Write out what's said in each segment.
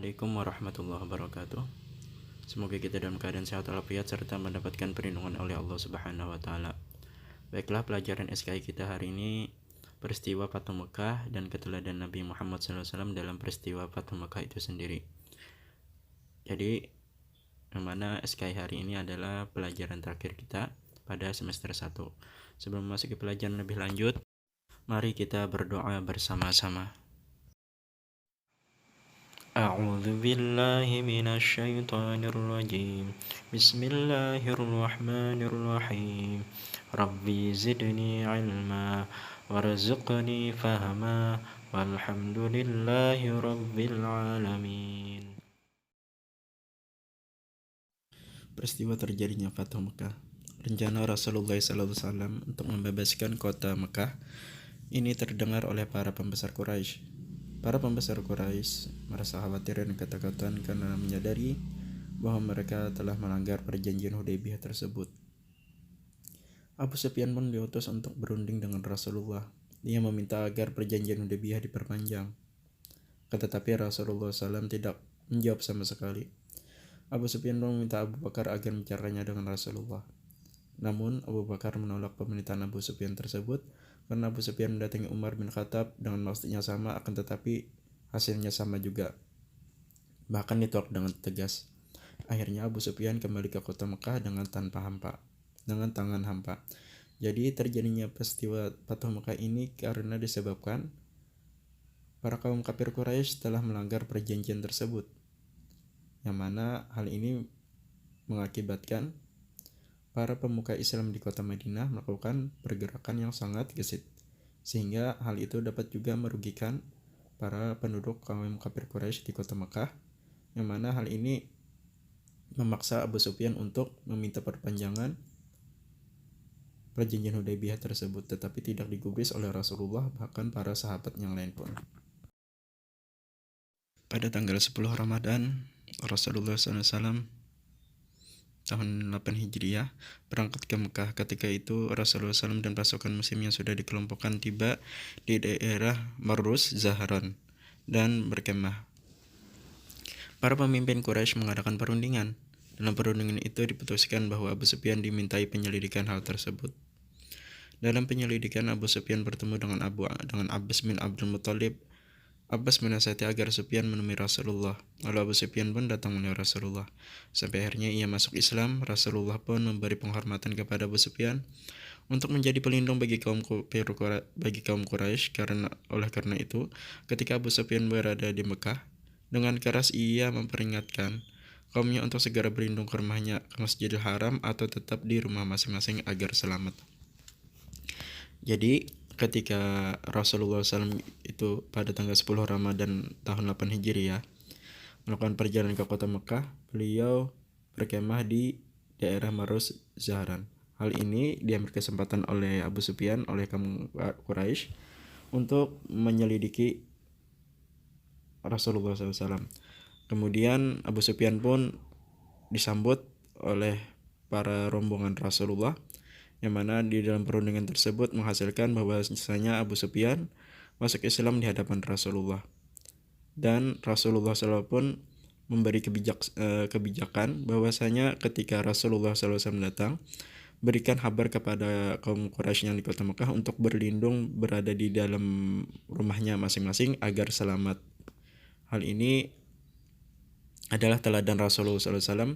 Assalamualaikum warahmatullahi wabarakatuh. Semoga kita dalam keadaan sehat walafiat serta mendapatkan perlindungan oleh Allah Subhanahu wa taala. Baiklah, pelajaran SKI kita hari ini peristiwa Fathu Mekah dan keteladanan Nabi Muhammad SAW dalam peristiwa Fathu Mekah itu sendiri. Jadi, yang mana SKI hari ini adalah pelajaran terakhir kita pada semester 1. Sebelum memasuki pelajaran lebih lanjut, mari kita berdoa bersama-sama. A'udzu billahi minasy syaithanir rajim. Bismillahirrahmanirrahim. Rabbi zidni ilma warzuqni fahma walhamdulillahi rabbil alamin. Peristiwa terjadinya Fathu Mekah. Rencana Rasulullah SAW untuk membebaskan kota Mekah ini terdengar oleh para pembesar Quraisy. Para pembesar Quraisy merasa khawatir dan ketakutan karena menyadari bahwa mereka telah melanggar perjanjian Hudaybiyah tersebut. Abu Sufyan pun diutus untuk berunding dengan Rasulullah. Dia meminta agar perjanjian Hudaybiyah diperpanjang. Tetapi Rasulullah SAW tidak menjawab sama sekali. Abu Sufyan pun meminta Abu Bakar agar membicarakannya dengan Rasulullah. Namun Abu Bakar menolak permintaan Abu Sufyan tersebut karena Abu Sufyan mendatangi Umar bin Khattab dengan maksudnya sama, akan tetapi hasilnya sama juga. Bahkan ditolak dengan tegas. Akhirnya Abu Sufyan kembali ke kota Mekah dengan tangan hampa. Jadi terjadinya peristiwa Fathu Mekah ini karena disebabkan para kaum kafir Quraisy telah melanggar perjanjian tersebut. Yang mana hal ini mengakibatkan para pemuka Islam di kota Madinah melakukan pergerakan yang sangat gesit, sehingga hal itu dapat juga merugikan para penduduk kaum kafir Quraisy di kota Mekah, yang mana hal ini memaksa Abu Sufyan untuk meminta perpanjangan perjanjian Hudaybiyah tersebut, tetapi tidak digubris oleh Rasulullah, bahkan para sahabat yang lain pun. Pada tanggal 10 Ramadan, Rasulullah SAW tahun 8 Hijriah berangkat ke Mekah. Ketika itu Rasulullah SAW dan pasukan muslim yang sudah dikelompokkan tiba di daerah Marrus Zahran dan berkemah. Para pemimpin Quraisy mengadakan perundingan. Dalam perundingan itu diputuskan bahwa Abu Sufyan dimintai penyelidikan hal tersebut. Dalam penyelidikan, Abu Sufyan bertemu dengan Abbas bin Abdul Muthalib. Abbas menasihati agar Sufyan menemui Rasulullah. Lalu Abu Sufyan pun datang menemui Rasulullah. Sampai akhirnya ia masuk Islam. Rasulullah pun memberi penghormatan kepada Abu Sufyan untuk menjadi pelindung bagi kaum Quraisy. Oleh karena itu, ketika Abu Sufyan berada di Mekah, dengan keras ia memperingatkan kaumnya untuk segera berlindung ke rumahnya, ke Masjidil Haram, atau tetap di rumah masing-masing agar selamat. Jadi ketika Rasulullah SAW itu pada tanggal 10 Ramadan tahun 8 Hijriah melakukan perjalanan ke kota Mekah, beliau berkemah di daerah Marrus Zahran. Hal ini diambil kesempatan oleh Abu Sufyan, oleh kaum Quraisy untuk menyelidiki Rasulullah SAW. Kemudian Abu Sufyan pun disambut oleh para rombongan Rasulullah, yang mana di dalam perundingan tersebut menghasilkan bahwasanya Abu Sufyan masuk Islam di hadapan Rasulullah, dan Rasulullah SAW pun memberi kebijakan bahwasanya ketika Rasulullah SAW datang, berikan kabar kepada kaum Quraisy yang di kota Mekah untuk berlindung berada di dalam rumahnya masing-masing agar selamat. Hal ini adalah teladan Rasulullah SAW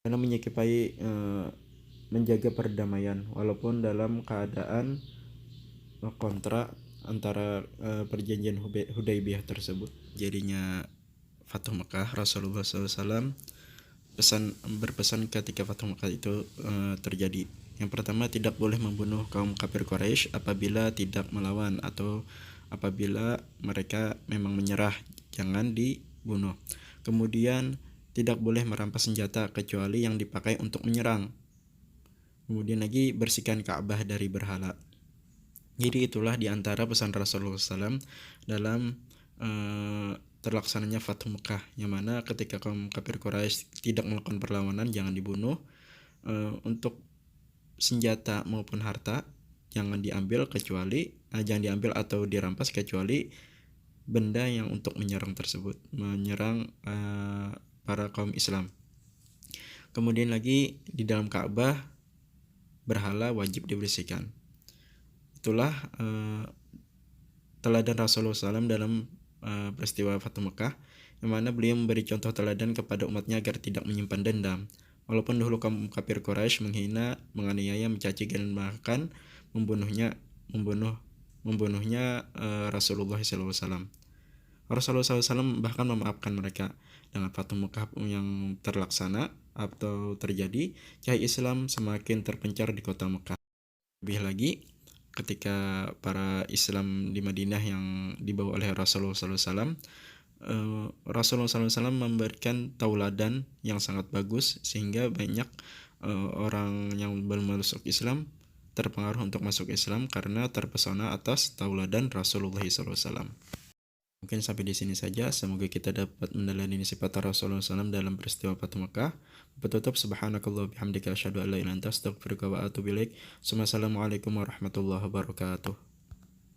dalam menyikapi menjaga perdamaian walaupun dalam keadaan kontra antara perjanjian Hudaybiyah tersebut. Jadinya Fathu Mekah, Rasulullah SAW berpesan ketika Fathu Mekah itu terjadi. Yang pertama, tidak boleh membunuh kaum kafir Quraisy apabila tidak melawan atau apabila mereka memang menyerah, jangan dibunuh. Kemudian tidak boleh merampas senjata kecuali yang dipakai untuk menyerang. Kemudian lagi bersihkan Ka'bah dari berhala. Jadi itulah diantara pesan Rasulullah SAW dalam terlaksananya Fathu Mekah, yang mana ketika kaum kafir Quraisy tidak melakukan perlawanan, jangan dibunuh. Untuk senjata maupun harta jangan diambil atau dirampas kecuali benda yang untuk menyerang tersebut, menyerang para kaum Islam. Kemudian lagi di dalam Ka'bah berhala wajib dibersihkan. Itulah teladan Rasulullah SAW dalam peristiwa Fatu Mekah, yang mana beliau memberi contoh teladan kepada umatnya agar tidak menyimpan dendam. Walaupun dahulu kaum kafir Quraisy menghina, menganiaya, mencaci dan bahkan membunuhnya Rasulullah SAW. Rasulullah SAW bahkan memaafkan mereka. Dengan Fatu Mekah yang terlaksana atau terjadi, cahaya Islam semakin terpencar di kota Mekah. Lebih lagi ketika para Islam di Madinah yang dibawa oleh Rasulullah SAW, Rasulullah SAW memberikan tauladan yang sangat bagus sehingga banyak orang yang belum masuk Islam terpengaruh untuk masuk Islam karena terpesona atas tauladan Rasulullah SAW. Mungkin sampai di sini saja. Semoga kita dapat meneladani sifat Rasulullah SAW dalam peristiwa Fatu Mekah. Penutup, subhanakallah bihamdika asyhadu an la ilaha illa anta astaghfiruka wa atubu ilaik. Assalamualaikum warahmatullahi wabarakatuh.